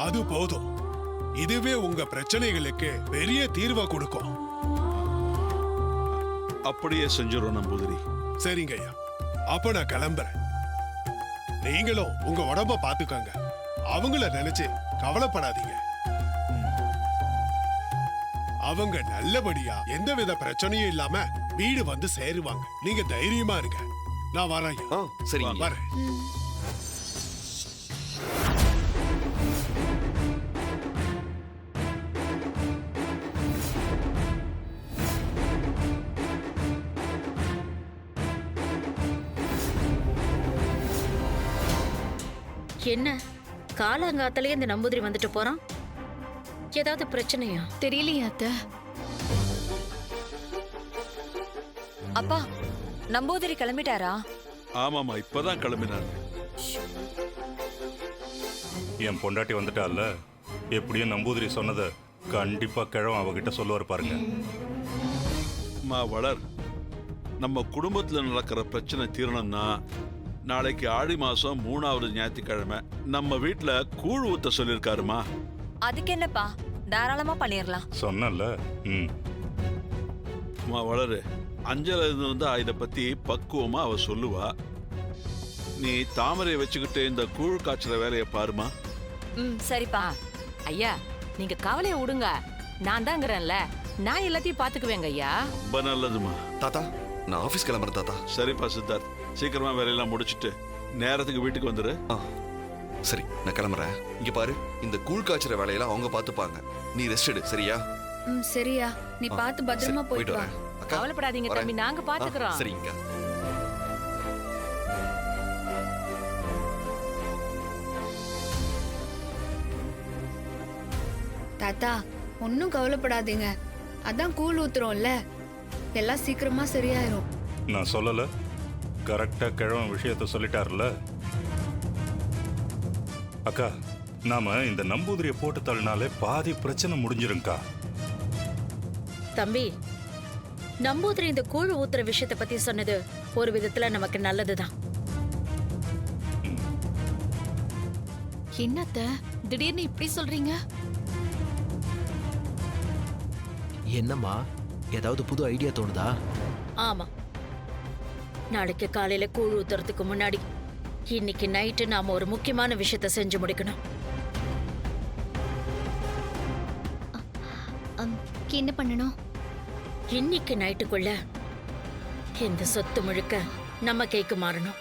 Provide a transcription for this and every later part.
அது போதும். இதுவே உங்க பிரச்சனைகளுக்கு பெரிய தீர்வை கொடுக்கும். அப்படியே செஞ்சிடும் நம்பூதிரி. சரிங்க ஐயா, அப்ப நான் கிளம்புறேன். நீங்களும் உங்க உடம்ப பாத்துக்கங்க. அவங்கள நினைச்சு கவலைப்படாதீங்க. அவங்க நல்லபடியா எந்தவித பிரச்சனையும் இல்லாம வீடு வந்து சேருவாங்க. நீங்க தைரியமா இருங்க. நான் வரேன். சரிங்க. வரேன். என்ன காலாங்காத்தாலே இந்த நம்பூதிரி வந்துட்டு போறான்? ஏதாவது பிரச்சனையா? தெரியலையா அத்தை? அப்பா, நம்பூதிரி கிளம்பிட்டாரா? ஆமாமா, இப்பதான் கிளம்பினாரு. என் பொண்டாட்டி வந்துட்டால, எப்படியும் நம்பூதிரி சொன்னதை கண்டிப்பா கிழவன் அவகிட்ட சொல்லுவார் பாருங்க. வளர், நம்ம குடும்பத்துல நடக்கிற பிரச்சனை தீரணும்னா நாளைக்கு ஆடி மாசம் 3வது ஞாயிற்றுக்கிழமை நம்ம வீட்டுல கூழ் ஊத்த சொல்லிருக்காருமா. அதுக்கு என்னப்பா, தாராளமா பண்ணிடலாம். சொன்னல. வளரு, அஞ்சல இருந்தா இதை பத்தி பக்குவமா அவ சொல்லுவா. நீ தாமரையை வச்சுக்கிட்டு இந்த கூழ் காய்ச்சற வேலையை பாருமா. சரிப்பா. ஐயா, நீங்க கவலையை விடுங்க, நான் தாங்கிறேன்ல, நான் எல்லாத்தையும் பாத்துக்குவேங்க ஐயா. ரொம்ப நல்லதுமா. தாத்தா, நான் ஆபீஸ் கிளம்புறேன் தாத்தா. சரிப்பா சித்தார்த், சீக்கிரமா வேலையெல்லாம் முடிச்சிட்டு நேரத்துக்கு வீட்டுக்கு வந்துரு. சரி, நான் கிளம்புறேன். இங்க பாரு, இந்த கூழ் காய்ச்சற வேலையெல்லாம் அவங்க பாத்துப்பாங்க. நீ ரெஸ்ட் எடு, சரியா? சரியா, நீ பார்த்து பத்திரமா போயிட்டு வா. கவலைப்படாதீங்க தம்பி, நாங்க பாத்துக்கிறோம். சரிங்க. தாத்தா, ஒன்னும் கவலைப்படாதீங்க. அதான் கூழ் ஊத்துறோம்ல, எல்லாம் சீக்கிரமா சரியாயிரும். நான் சொல்லல, கரெக்டா கிழவன் விஷயத்த சொல்லிட்டாருல. அக்கா, நாம இந்த நம்பூதிரியை போட்டு தள்ளினாலே பாதி பிரச்சனை முடிஞ்சிருங்கக்கா. தம்பி, நம்பூதிரி இந்த கூழ் ஊத்துற விஷயத்தை பத்தி சொன்னது ஒரு விதத்துல நமக்கு நல்லதுதான். என்னத்த திடீர்னு இப்படி சொல்றீங்க? என்னம்மா, ஏதாவது புது ஐடியா தோணுதா? ஆமா, நாளைக்கு காலையில கூழ் ஊத்துறதுக்கு முன்னாடி இன்னைக்கு நைட்டு நாம ஒரு முக்கியமான விஷயத்த செஞ்சு முடிக்கணும். என்ன பண்ணணும்? இன்னைக்கு நைட்டுக்குள்ள இந்த சொத்து முழுக்க நம்ம கைக்கு மாறணும்.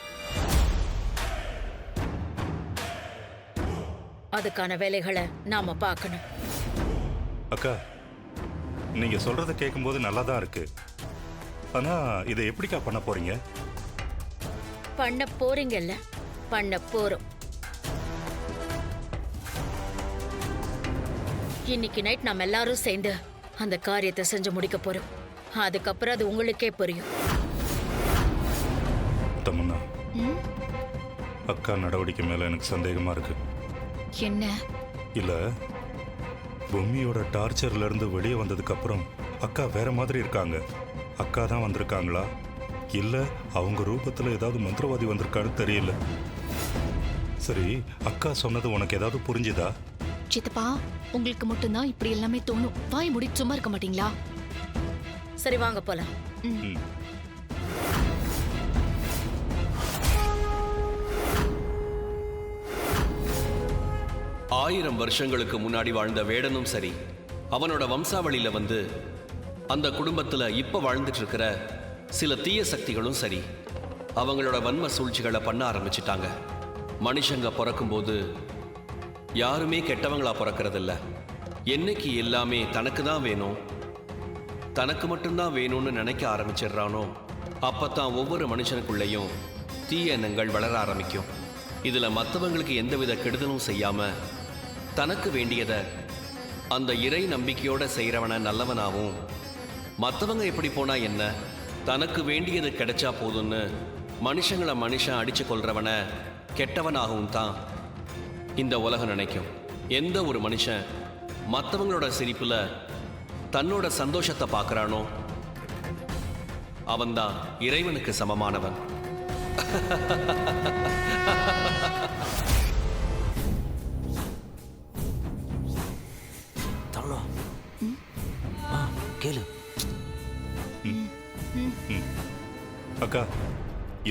அதுக்கான வேலைகளை நாம பார்க்கணும். அக்கா, நீங்க சொல்றத கேட்கும்போது நல்லா தான் இருக்கு. ஆனா இதை எப்படிக்கா பண்ண போறீங்க? பண்ண போறீங்கல்ல, பண்ண போறோம். இன்னைக்கு நைட் நம்ம எல்லாரும் சேர்ந்து அந்த காரியத்தை செஞ்சு முடிக்க போறோம். அதுக்கப்புறம் அது உங்களுக்கே புரியும். தமன்னா, அக்கா நடவடிக்கை மேல எனக்கு சந்தேகமா இருக்கு. என்ன? இல்ல, பொம்மியோட டார்ச்சர்ல இருந்து வெளியே வந்ததுக்கு அப்புறம் அக்கா வேற மாதிரி இருக்காங்க. அக்கா தான் வந்திருக்காங்களா, இல்ல அவங்க ரூபத்துல ஏதாவது மந்திரவாதி வந்திருக்கான்னு தெரியல. சரி, அக்கா சொன்னது உனக்கு ஏதாவது புரிஞ்சுதா? சித்தப்பா, உங்களுக்கு மட்டும்தான் இப்படி எல்லாமே தோணும். வாய் மூடி சும்மா இருக்க மாட்டீங்களா? சரி, வாங்க போலாம். ஆயிரம் வருஷங்களுக்கு முன்னாடி வாழ்ந்த வேடனும் சரி, அவனோட வம்சாவளியில வந்து அந்த குடும்பத்துல இப்ப வாழ்ந்துட்டு இருக்கிற சில தீய சக்திகளும் சரி, அவங்களோட வன்ம சூழ்ச்சிகளை பண்ண ஆரம்பிச்சிட்டாங்க. மனுஷங்க பிறக்கும்போது யாருமே கெட்டவங்களா பிறக்கிறதில்ல. என்னைக்கு எல்லாமே தனக்கு தான் வேணும், தனக்கு மட்டும்தான் வேணும்னு நினைக்க ஆரம்பிச்சிடுறானோ, அப்பத்தான் ஒவ்வொரு மனுஷனுக்குள்ளேயும் தீய எண்ணங்கள் வளர ஆரம்பிக்கும். இதுல மற்றவங்களுக்கு எந்தவித கெடுதலும் செய்யாம தனக்கு வேண்டியதை அந்த இறை நம்பிக்கையோட செய்கிறவனை நல்லவனாகவும், மற்றவங்க எப்படி போனா என்ன, தனக்கு வேண்டியது கிடைச்சா போதும்னு மனுஷங்களை மனுஷன் அடிச்சு கொள்றவனை கெட்டவனாகவும் தான் இந்த உலகம் நினைக்கும். எந்த ஒரு மனுஷன் மற்றவங்களோட சிரிப்புல தன்னோட சந்தோஷத்தை பார்க்கறானோ அவன்தான் இறைவனுக்கு சமமானவன். கேளு. அக்கா,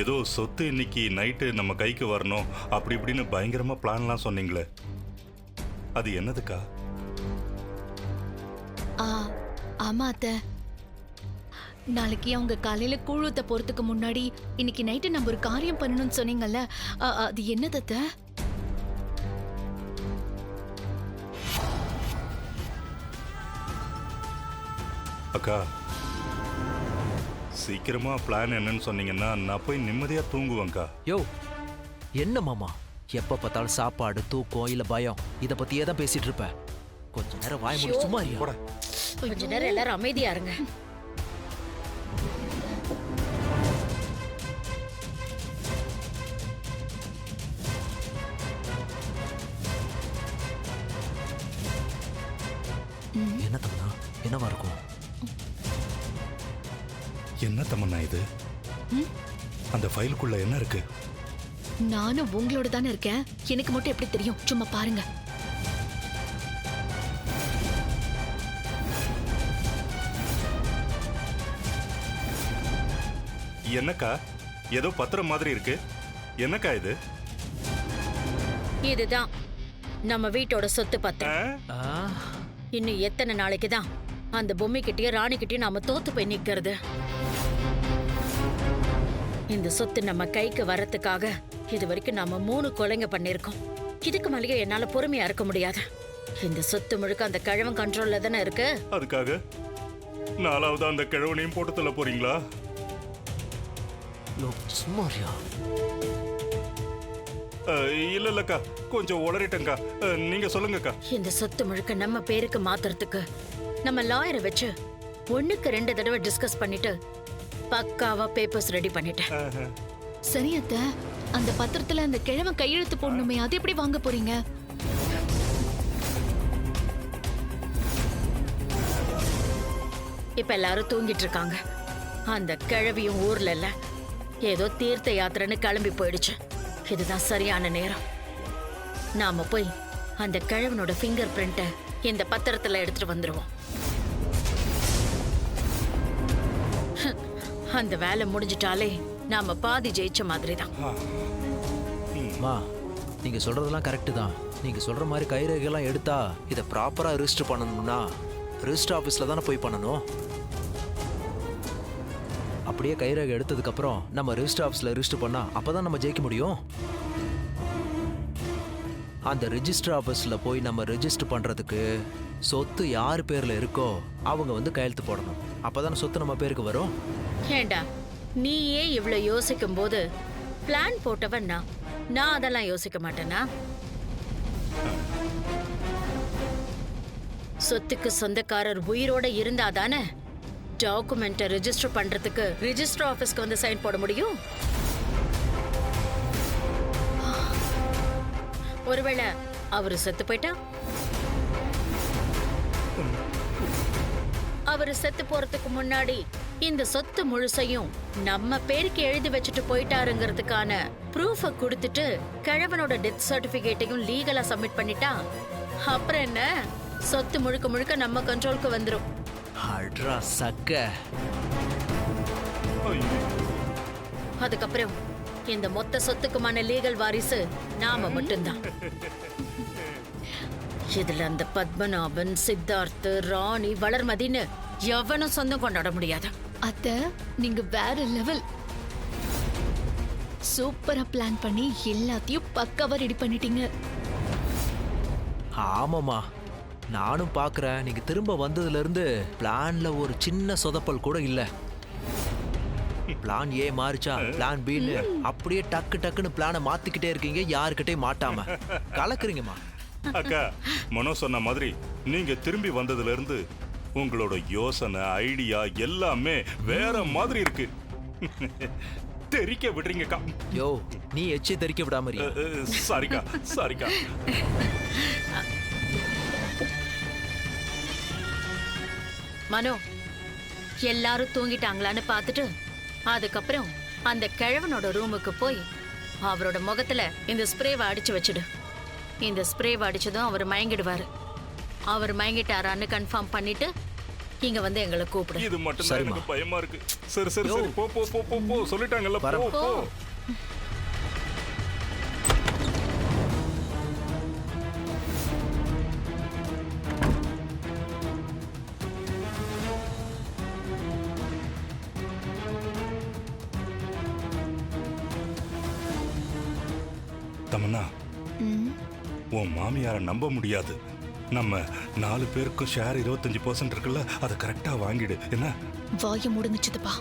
ஏதோ சொத்து இன்னைக்கு நைட்டு நம்ம கைக்கு வரணும் அப்படி இப்படின்னு பயங்கரமா பிளான்லாம் சொன்னீங்களே, அது என்னதுக்கா? ஆமா அத்தை, நாளைக்கு அவங்க காலையில கூழூத்த போறதுக்கு முன்னாடி இன்னைக்கு நைட்டு நம்ம ஒரு காரியம் பண்ணணும்னு சொன்னீங்கல்ல, அது என்னது அத்தை? அக்கா, சீக்கிரமா பிளான் என்னன்னு சொன்னீங்கன்னா நான் போய் நிம்மதியா தூங்குவேன்க்கா. யோ, என்ன மாமா எப்ப பார்த்தாலும் சாப்பாடு, தூக்கம் இல்ல பயம் இத பத்தியே தான் பேசிட்டு இருப்ப. கொஞ்ச நேரம் வாய் மூடி சும்மா இரு. போடா. கொஞ்ச நேரம் எல்லாரும் அமைதியா இருங்க. என்ன தம்மா, என்னவா இருக்கும்? என்ன தமன்னா இது? அந்த ஃபைலுக்குள்ள என்ன இருக்கு? நானும் உங்களோட தானே இருக்கேன், எனக்கு மட்டும் எப்படி தெரியும்? சும்மா பாருங்க. என்னக்கா, ஏதோ பத்திரம் மாதிரி இருக்கு. என்னக்கா இது? இதுதான் நம்ம வீட்டோட சொத்து பத்திரம். இன்னும் எத்தனை நாளைக்கு தான் அந்த பொம்மை கிட்டயும் ராணி கிட்டயும் நாம தோத்து போய் நிக்கிறது? இந்த சொத்து நம்ம கைக்கு வரத்துக்காக இது வரைக்கும் நாம 3 கொலைங்க பண்ணிருக்கோம். இதுக்கு மேலேயே என்னால பொறுமையா இருக்க முடியாது. இந்த சொத்து முழுக்க அந்த கிழவன் கண்ட்ரோல்ல தானே இருக்கு. அதுக்காக 4வது அந்த கிழவனையும் போட்டு தள்ள போறீங்களா? சும்மாரியா? இல்லக்கா, கொஞ்சம் உளறிட்டேங்க்கா. நீங்க சொல்லுங்கக்கா. இந்த சொத்து முழுக்க நம்ம பேருக்கு மாத்துறதுக்கு நம்ம லாயரை வச்சு 1க்கு 2 தடவை டிஸ்கஸ் பண்ணிட்டு பக்காவா பேப்பர்ஸ் ரெடி பண்ணிட்டேன். சரி அத்தை, அந்த பத்திரத்துல அந்த கிழவன் கையெழுத்து போடணுமே, அது எப்படி வாங்க போறீங்க? இப்ப எல்லாரும் தூங்கிட்டு இருக்காங்க. அந்த கிழவியும் ஊர்ல இல்ல, ஏதோ தீர்த்த யாத்திரைன்னு கிளம்பி போயிடுச்சு. இதுதான் சரியான நேரம். நாம போய் அந்த கிழவனோட ஃபிங்கர் பிரிண்ட இந்த பத்திரத்துல எடுத்துட்டு வந்துருவோம். அந்த வேலை முடிஞ்சிட்டாலே நாம பாதி ஜெயிச்ச மாதிரி தான். மா, நீங்க சொல்றதெல்லாம் கரெக்ட் தான். நீங்க சொல்ற மாதிரி கைரேகைலாம் எடுத்தா இதை ப்ராப்பரா ரெஜிஸ்டர் பண்ணணும்னா ரெஜிஸ்டர் ஆஃபீஸ்ல தானே போய் பண்ணணும். அப்படியே கைரேகை எடுத்ததுக்கு அப்புறம் நம்ம ரெஜிஸ்டர் ஆஃபீஸ்ல ரெஜிஸ்டர் பண்ணா அப்பதான் நம்ம ஜெயிக்க முடியும். அந்த ரெஜிஸ்டர் ஆஃபீஸ்ல போய் நம்ம ரெஜிஸ்டர் பண்றதுக்கு சொத்து யார் பேர்ல இருக்கோ அவங்க வந்து கையெழுத்து போடணும். அப்பதானே சொத்து நம்ம பேருக்கு வரும். ஏண்டா, நீயே இவ்வளவு யோசிக்கும் போது பிளான் போட்டவன் நான் அதெல்லாம் யோசிக்க மாட்டேனா? சொத்துக்கு சொந்தக்காரர் உயிரோட இருந்தாதானே டாக்குமெண்ட்டை ரெஜிஸ்டர் பண்றதுக்கு ரெஜிஸ்டர் ஆபீஸ்க்கு வந்து சைன் போட முடியும். ஒருவேளை அவரு செத்து போயிட்டா? அவரு செத்து போறதுக்கு முன்னாடி இந்த சொத்து முழுசையும் நம்ம பேருக்கு எழுதி வச்சுட்டு போயிட்டாருங்கிறதுக்கான ப்ரூஃப கொடுத்துட்டு கிழவனோட டெத் சர்டிபிகேட்டையும் லீகலா சப்மிட் பண்ணிட்டா அப்புறம் என்ன, சொத்து முழுக்க முழுக்க நம்ம கண்ட்ரோலுக்கு வந்துரும். அட்ரா சக்க. அதுக்கப்புறம் இந்த மொத்த சொத்துக்குமான லீகல் வாரிசு நாம மட்டும்தான். இதுல அந்த பத்மநாபன், சித்தார்த், ராணி, வளர்மதின்னு எவனும் சொந்தம் கொண்டாட முடியாது. அத்தை, நீங்க வேற லெவல். சூப்பரா பிளான் பண்ணி எல்லாத்தையும் பக்காவா ரெடி பண்ணிட்டீங்க. ஆமாமா, நானும் பாக்குறேன். நீங்க திரும்ப வந்ததுல இருந்து பிளான்ல ஒரு சின்ன சொதப்பல் கூட இல்ல. பிளான் ஏ மாறிச்சா பிளான் பின்னு அப்படியே டக்கு டக்குன்னு பிளானை மாத்திக்கிட்டே இருக்கீங்க, யாருக்கிட்டையும் மாட்டாம கலக்குறீங்கம்மா. அக்கா, மனோ சொன்ன மாதிரி நீங்க திரும்பி வந்ததுல இருந்து உங்களோட யோசனை, ஐடியா எல்லாமே வேற மாதிரி இருக்கு. தெரிக்க விடுறீங்கக்கா. யோ, நீ எச்சே தெரிக்க விடாம இரு. சாரிக்கா, சாரிக்கா. மனோ, எல்லாரும் தூங்கிட்டாங்களான்னு பார்த்துட்டு அதுக்கப்புறம் அந்த கிழவனோட ரூமுக்கு போய் அவரோட முகத்துல இந்த ஸ்ப்ரேவை அடிச்சு வச்சுடு. இந்த ஸ்ப்ரேவை அடிச்சதும் அவர் மயங்கிடுவாரு. அவர் மயங்கிட்டாரான்னு கன்ஃபார்ம் பண்ணிட்டு இங்க வந்து எங்களை கூப்பிடு. இது மட்டும் தான் சரிம்மா. எனக்கு பயமா இருக்கு. சரி சரி சரி போ போ போ போ போ சொல்லிட்டாங்கல்ல போ வரேன். போ. தமன்னா, உன் மாமியாரை நம்ப முடியாது. நம்ம 4 பேருக்கும் ஷேர் 25% இருக்குல்ல, அதை கரெக்டா வாங்கிடு என்ன? வாய மூடுங்க சித்தப்பா.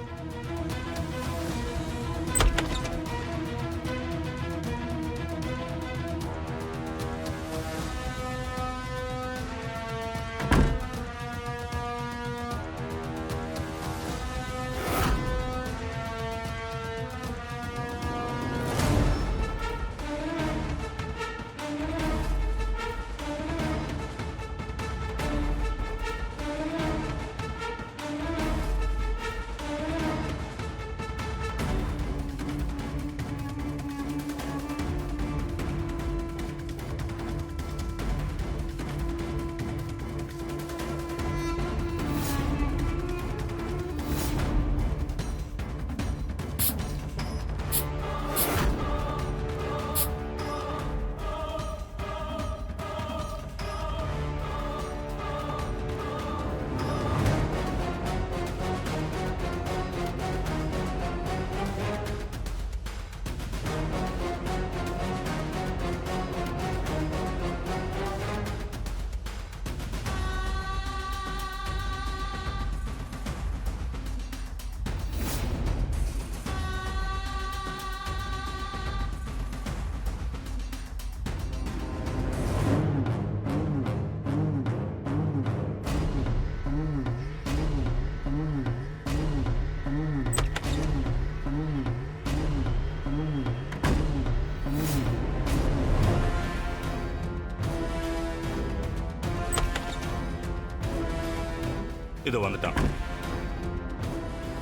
இது வந்துட்டான்.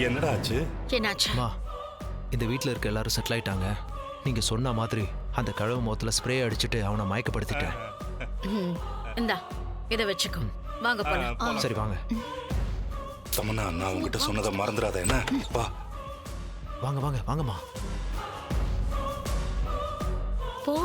என்னடா ஆச்சு? என்னாச்சு? அம்மா, இந்த வீட்டில் இருக்க எல்லாரும் செட்டில் ஆயிட்டாங்க. நீங்க சொன்ன மாதிரி அந்த கழுவு முகத்துல ஸ்ப்ரே அடிச்சுட்டு அவனை மயக்கப்படுத்திட்டேன். இந்தா இத வச்சுக்கோ. வாங்க போலாம். சரி வாங்க. தமன்னா, நான் உங்ககிட்ட சொன்னதை மறந்துடாத என்ன? வா. வாங்க வாங்க வாங்கம்மா. போ.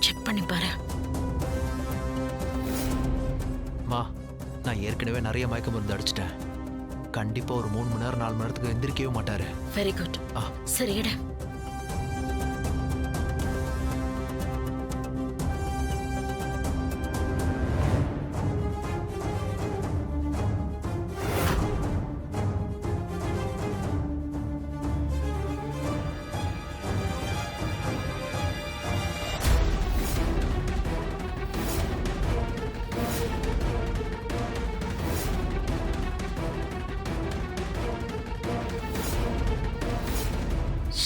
செக் பண்ணி பாரு. மா, நான் ஏற்கனவே நிறைய மயக்க மருந்து அடிச்சிட்டேன். கண்டிப்பா ஒரு 3 மணி நேரம் 4 மணி நேரத்துக்கு எந்திரிக்கவே மாட்டாரு. Very good. சரி எடு.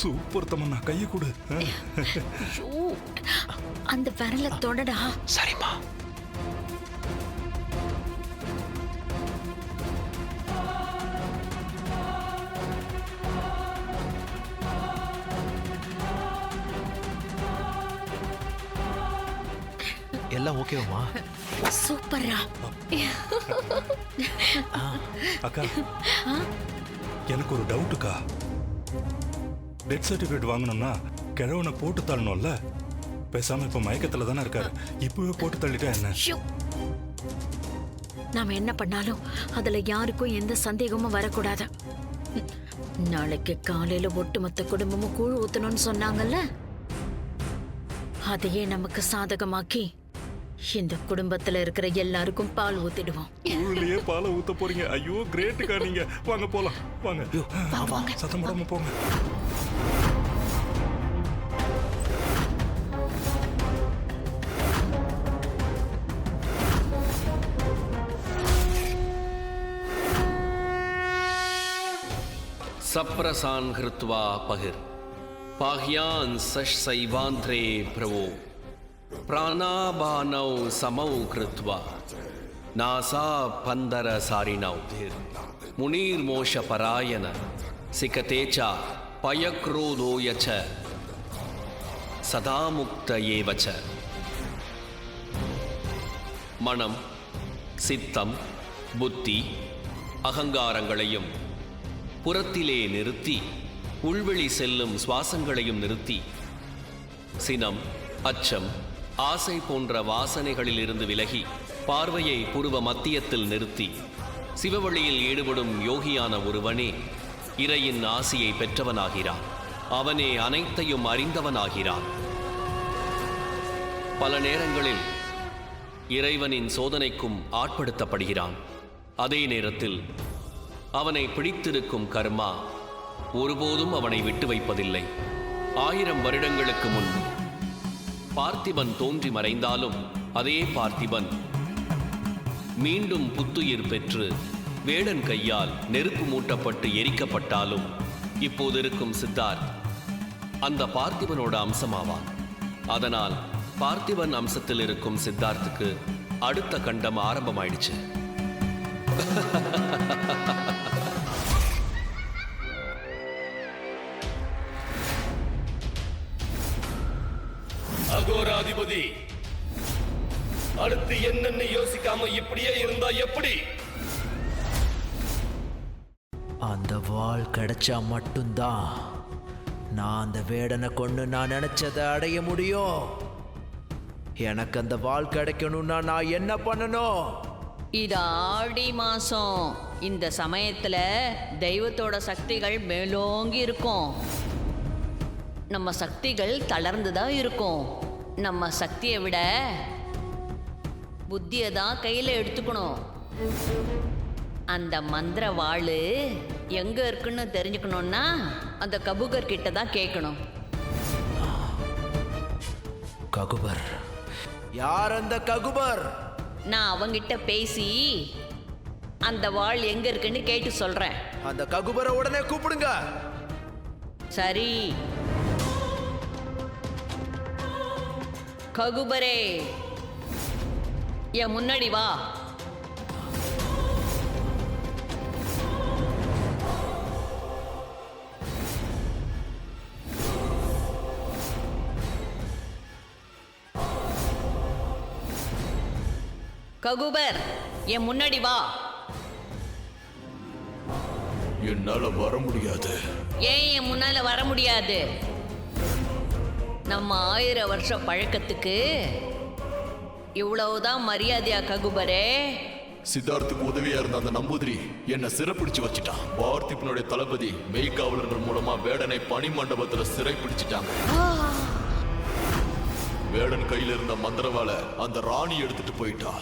சூப்பர் தமன்னா, கையை கொடு. ஐயோ, அந்த விரல தொடடா. சரிம்மா. எல்லாம் ஓகேவாமா? சூப்பரா. அக்கா, எனக்கு ஒரு டவுட்டுக்கா. டெத் சர்டிஃபிகேட் வாங்கணும்னா கிழவனை போட்டு தள்ளணும்ல. பேசாம இப்ப மயக்கத்துல தானே இருக்காரு. இப்பவே போட்டு தள்ளிட்டா என்ன? நாம என்ன பண்ணாலும் அதுல யாருக்கும் எந்த சந்தேகமும் வரக்கூடாது. நாளைக்கு காலையில ஒட்டுமொத்த குடும்பமும் கூழ் ஊத்தணும்னு சொன்னாங்கல்ல, அதையே நமக்கு சாதகமாக்கி இந்த குடும்பத்துல இருக்கிற எல்லாருக்கும் பால் ஊத்திடுவோம். ஊர்லயே பாலை ஊத்த போறீங்க? ஐயோ கிரேட்டுக்கா நீங்க. வாங்க போலாம் வாங்க. சத்தம் போடாம போங்க. சப்ரசான் ஹிருத்வா பகிர் பாஹ்யான் சைவாந்திரே பிரவோ பிராணாபானௌ சமௌ கிருத்வா நாசா பந்தர சாரிணௌ முனீர் மோஷ பராயண சிகதேச்சா பயக்ரோதோயச்ச சதாமுக்த ஏவச்ச. மனம், சித்தம், புத்தி, அகங்காரங்களையும் புறத்திலே நிறுத்தி உள்வெளி செல்லும் சுவாசங்களையும் நிறுத்தி சினம், அச்சம், ஆசை போன்ற வாசனைகளிலிருந்து விலகி பார்வையை புருவ மத்தியத்தில் நிறுத்தி சிவவழியில் ஈடுபடும் யோகியான ஒருவனே இறையின் ஆசியை பெற்றவனாகிறான். அவனே அனைத்தையும் அறிந்தவனாகிறான். பல நேரங்களில் இறைவனின் சோதனைக்கும் ஆட்படுத்தப்படுகிறான். அதே நேரத்தில் அவனை பிடித்திருக்கும் கர்மா ஒருபோதும் அவனை விட்டு வைப்பதில்லை. 1000 வருடங்களுக்கு முன் பார்த்திபன் தோன்றி மறைந்தாலும் அதே பார்த்திபன் மீண்டும் புத்துயிர் பெற்று வேடன் கையால் நெருப்பு மூட்டப்பட்டு எரிக்கப்பட்டாலும் இப்போது இருக்கும் சித்தார்த் அந்த பார்த்திபனோட அம்சமாவான். அதனால் பார்த்திபன் அம்சத்தில் இருக்கும் சித்தார்த்துக்கு அடுத்த கண்டம் ஆரம்பமாயிடுச்சு. அகோராதிபதி, அடுத்து என்னன்னு யோசிக்காம இப்படியே இருந்தா எப்படி? அந்த வாள் கிடைச்சா மட்டும்தான் நான் அந்த வேடனை கொண்டு நான் நினைச்சதை அடைய முடியும். எனக்கு அந்த வாள் கிடைக்கணும்னா நான் என்ன பண்ணணும்? இது ஆடி மாசம். இந்த சமயத்துல தெய்வத்தோட சக்திகள் மேலோங்கி இருக்கும். நம்ம சக்திகள் தளர்ந்துதான் இருக்கும். நம்ம சக்தியை விட புத்தியை தான் கையில எடுத்துக்கணும். அந்த மந்திர வாளு எங்க இருக்குன்னு தெரிஞ்சுக்கணும்னா அந்த கபூகர் கிட்ட தான் கேட்கணும். ககுபர்? யார் அந்த ககுபர்? நான் அவங்கிட்ட பேசி அந்த வாள் எங்க இருக்குன்னு கேட்டு சொல்றேன். அந்த ககுபரை உடனே கூப்பிடுங்க. சரி. ககுபரே, என் முன்னாடி வா. ககுபர், என் முன்னாடி வா. என்னால வர முடியாது. ஏன் என் முன்னால வர முடியாது? நம்ம 1000 வருஷ பழக்கத்துக்கு இவ்வளவுதான் மரியாதையா ககுபரே? சித்தார்த்துக்கு உதவியா இருந்த அந்த நம்பூதிரி என்ன சிறைப்பிடிச்சு வச்சுட்டான். பார்த்திபனுடைய தளபதி மெய்காவலர்கள் மூலமா வேடனை பனி மண்டபத்துல சிறை பிடிச்சிட்டாங்க. வேடன் கையில இருந்த மந்திரவாளை அந்த ராணி எடுத்துட்டு போயிட்டா.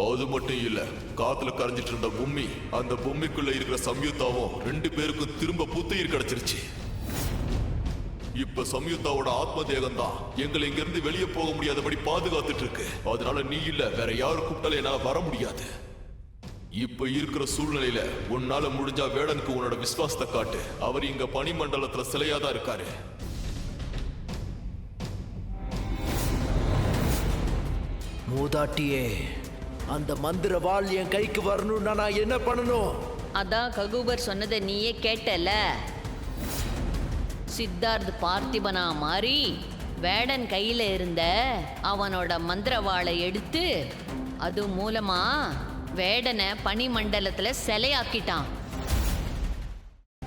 அது மட்டும் இல்ல, காத்துல கரைஞ்சிட்டு இருந்த பூமி, அந்த பூமிக்குள்ள இருக்கிற சம்யுக்தாவும் 2 பேருக்கும் திரும்ப புத்துயிர் கிடைச்சிருச்சு. இப்ப சம்யுக்தாவோட ஆத்ம தேகம் தான் எங்களை இங்க இருந்து வெளியே போக முடியாதபடி பாதுகாத்துட்டு இருக்கு. அதனால நீ இல்ல வேற யாரு கூப்பிட்டாலும் என்னால வர முடியாது. இப்ப இருக்கிற சூழ்நிலையில உன்னால முடிஞ்சா வேடனுக்கு உன்னோட விசுவாசத்தை காட்டு. அவர் இங்க பனிமண்டலத்துல சிலையாதான் இருக்காரு. மூதாட்டியே, அந்த மந்திர வாள் என் கைக்கு வரணும்னா நான் என்ன பண்ணணும்? அதான் ககுபர் சொன்னதை நீயே கேட்டல. சித்தார்த் பார்த்திபனா மாறி வேடன் கையில இருந்த அவனோட மந்திரவாளை எடுத்து அது மூலமா வேடனை பனிமண்டலத்துல சிலையாக்கிட்டான்.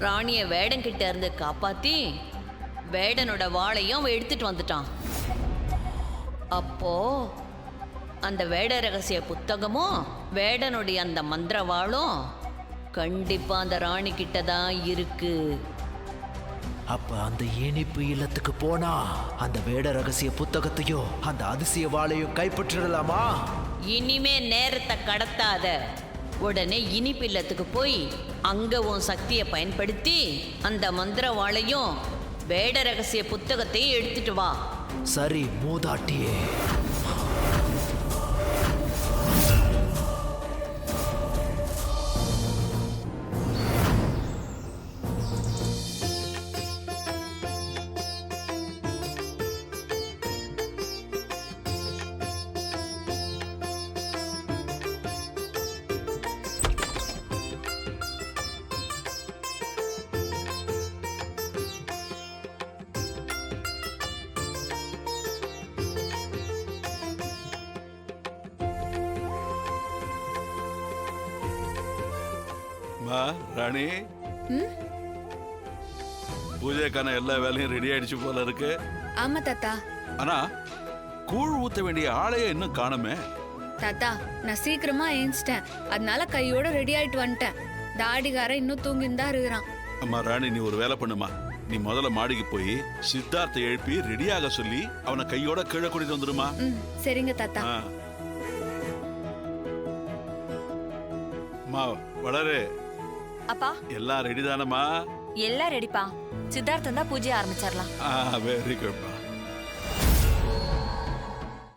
ராணிய வேடன் கிட்ட இருந்து காப்பாத்தி வேடனோட வாளையும் அவன் எடுத்துட்டு வந்துட்டான். அப்போ அந்த வேட ரகசிய புத்தகமும் வேடனுடைய அந்த மந்திரவாளும் கண்டிப்பா அந்த ராணி கிட்ட தான் இருக்கு. அப்ப அந்த இனிப்பு இல்லத்துக்கு போனா அந்த வேட ரகசிய புத்தகத்தையும் அந்த அதிசய வாளையும் கைப்பற்றிடலாமா? இனிமே நேரத்தை கடத்தாத. உடனே இனிப்பு இல்லத்துக்கு போய் அங்க உன் சக்தியை பயன்படுத்தி அந்த மந்திரவாளையும் வேட ரகசிய புத்தகத்தையும் எடுத்துட்டு வா. சரி மூதாட்டியே. அம்மா ராணி, பூஜைக்கான எல்லா வேலையும் ரெடி ஆயிடுச்சு போல இருக்கு. ஆமா தாத்தா. ஆனா கூழ் ஊத்த வேண்டிய ஆளையே இன்னும் காணுமே. தாத்தா நான் சீக்கிரமா ஏஞ்சிட்டேன், அதனால கையோட ரெடி ஆயிட்டு வந்துட்டேன். தாடிகாரன் இன்னும் தூங்கின்னு தான் இருக்கிறான். அம்மா ராணி, நீ ஒரு வேலை பண்ணுமா, நீ முதல்ல மாடிக்கு போய் சித்தார்த்தை எழுப்பி ரெடியாக சொல்லி அவனை கையோட கீழே கூட்டிட்டு வந்துருமா. சரிங்க தாத்தா. அம்மா வளரு, அப்பா எல்லாம் ரெடி தானம்மா? எல்லாம் ரெடிப்பா. சித்தார்த்தம் தான் பூஜையை ஆரம்பிச்சிடலாம். வெரி குட்மா.